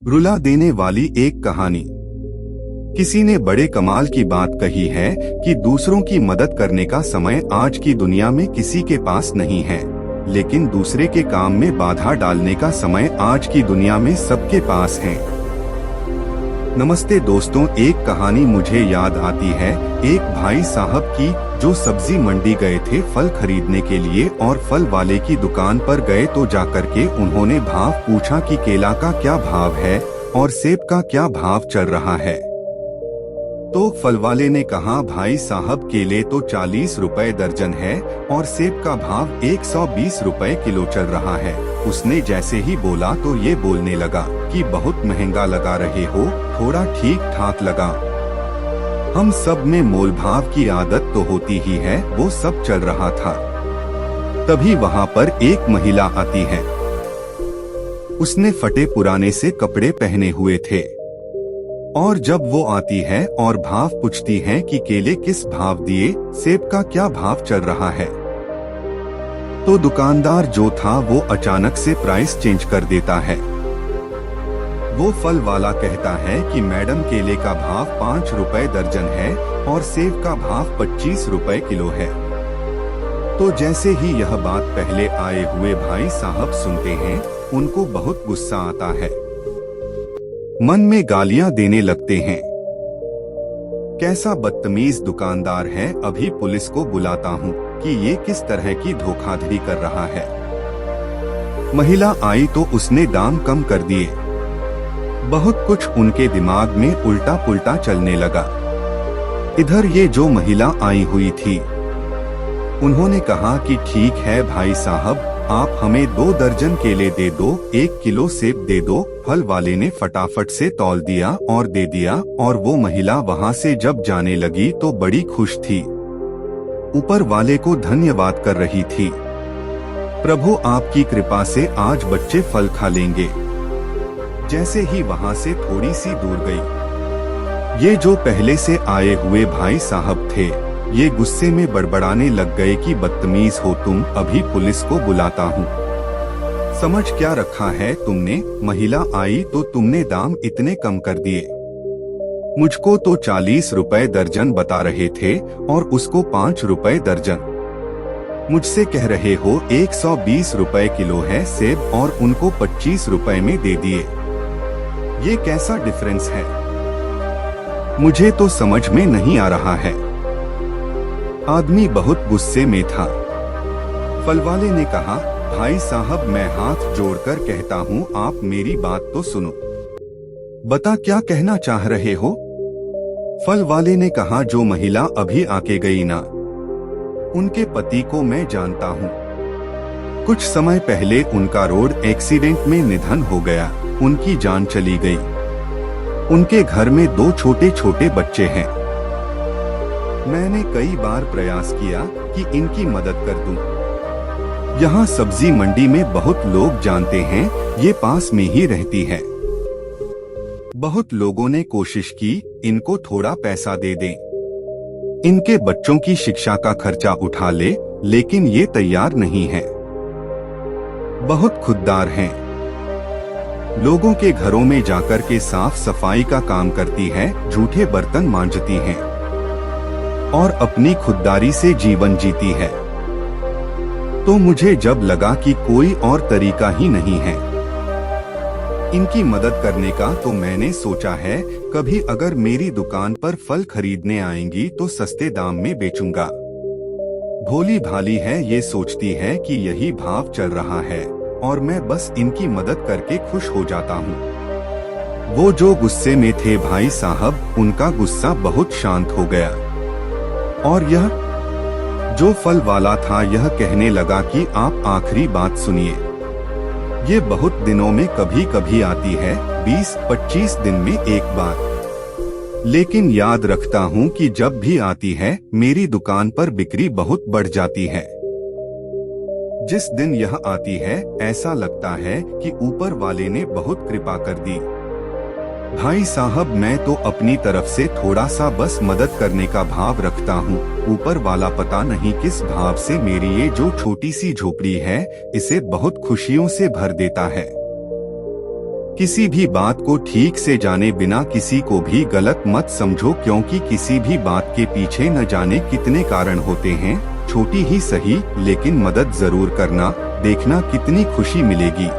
रुला देने वाली एक कहानी। किसी ने बड़े कमाल की बात कही है कि दूसरों की मदद करने का समय आज की दुनिया में किसी के पास नहीं है, लेकिन दूसरे के काम में बाधा डालने का समय आज की दुनिया में सबके पास है। नमस्ते दोस्तों, एक कहानी मुझे याद आती है एक भाई साहब की जो सब्जी मंडी गए थे फल खरीदने के लिए और फल वाले की दुकान पर गए तो जाकर के उन्होंने भाव पूछा कि केला का क्या भाव है और सेब का क्या भाव चल रहा है। तो फल वाले ने कहा, भाई साहब केले तो 40 रुपए दर्जन है और सेब का भाव 120 रुपए किलो चल रहा है। उसने जैसे ही बोला तो ये बोलने लगा कि बहुत महंगा लगा रहे हो, थोड़ा ठीक ठाक लगा। हम सब में मोल भाव की आदत तो होती ही है, वो सब चल रहा था। तभी वहाँ पर एक महिला आती है। उसने फटे पुराने से कपड़े पहने हुए थे और जब वो आती है और भाव पूछती है कि केले किस भाव दिए, सेब का क्या भाव चल रहा है, तो दुकानदार जो था वो अचानक से प्राइस चेंज कर देता है। वो फल वाला कहता है कि मैडम केले का भाव 5 रुपए दर्जन है और सेब का भाव 25 रुपए किलो है। तो जैसे ही यह बात पहले आए हुए भाई साहब सुनते हैं, उनको बहुत गुस्सा आता है, मन में गालियां देने लगते हैं। कैसा बदतमीज दुकानदार है, अभी पुलिस को बुलाता हूँ कि ये किस तरह की धोखाधड़ी कर रहा है। महिला आई तो उसने दाम कम कर दिए। बहुत कुछ उनके दिमाग में उल्टा पुल्टा चलने लगा। इधर ये जो महिला आई हुई थी, उन्होंने कहा कि ठीक है भाई साहब, आप हमें 2 दर्जन केले दे दो, 1 किलो सेब दे दो। फल वाले ने फटाफट से तौल दिया और दे दिया और वो महिला वहाँ से जब जाने लगी तो बड़ी खुश थी, ऊपर वाले को धन्यवाद कर रही थी। प्रभु आपकी कृपा से आज बच्चे फल खा लेंगे। जैसे ही वहाँ से थोड़ी सी दूर गई, ये जो पहले से आए हुए भाई साहब थे, ये गुस्से में बड़बड़ाने लग गए कि बदतमीज हो तुम, अभी पुलिस को बुलाता हूँ। समझ क्या रखा है तुमने, महिला आई तो तुमने दाम इतने कम कर दिए। मुझको तो 40 रुपए दर्जन बता रहे थे और उसको 5 रुपए दर्जन। मुझसे कह रहे हो 120 रुपए किलो है सेब और उनको 25 रुपए में दे दिए। ये कैसा डिफरेंस है, मुझे तो समझ में नहीं आ रहा है। आदमी बहुत गुस्से में था। फल वाले ने कहा, भाई साहब मैं हाथ जोड़कर कहता हूँ, आप मेरी बात तो सुनो, बता क्या कहना चाह रहे हो। फल वाले ने कहा, जो महिला अभी आके गई ना, उनके पति को मैं जानता हूँ। कुछ समय पहले उनका रोड एक्सीडेंट में निधन हो गया, उनकी जान चली गई। उनके घर में 2 छोटे छोटे बच्चे हैं। मैंने कई बार प्रयास किया कि इनकी मदद कर दूं। यहाँ सब्जी मंडी में बहुत लोग जानते हैं, ये पास में ही रहती है। बहुत लोगों ने कोशिश की इनको थोड़ा पैसा दे दें, इनके बच्चों की शिक्षा का खर्चा उठा ले, लेकिन ये तैयार नहीं है। बहुत खुददार हैं। लोगों के घरों में जाकर के साफ सफाई का काम करती है, झूठे बर्तन मांजती हैं और अपनी खुददारी से जीवन जीती है। तो मुझे जब लगा कि कोई और तरीका ही नहीं है इनकी मदद करने का, तो मैंने सोचा है कभी अगर मेरी दुकान पर फल खरीदने आएंगी तो सस्ते दाम में बेचूंगा। भोली भाली है, ये सोचती है कि यही भाव चल रहा है और मैं बस इनकी मदद करके खुश हो जाता हूँ। वो जो गुस्से में थे भाई साहब, उनका गुस्सा बहुत शांत हो गया और यह जो फल वाला था यह कहने लगा कि आप आखिरी बात सुनिए। ये बहुत दिनों में कभी कभी आती है, 20-25 दिन में एक बार, लेकिन याद रखता हूँ कि जब भी आती है मेरी दुकान पर बिक्री बहुत बढ़ जाती है। जिस दिन यह आती है ऐसा लगता है कि ऊपर वाले ने बहुत कृपा कर दी। भाई साहब मैं तो अपनी तरफ से थोड़ा सा बस मदद करने का भाव रखता हूँ, ऊपर वाला पता नहीं किस भाव से मेरी ये जो छोटी सी झोपड़ी है इसे बहुत खुशियों से भर देता है। किसी भी बात को ठीक से जाने बिना किसी को भी गलत मत समझो, क्योंकि किसी भी बात के पीछे न जाने कितने कारण होते हैं। छोटी ही सही लेकिन मदद जरूर करना, देखना कितनी खुशी मिलेगी।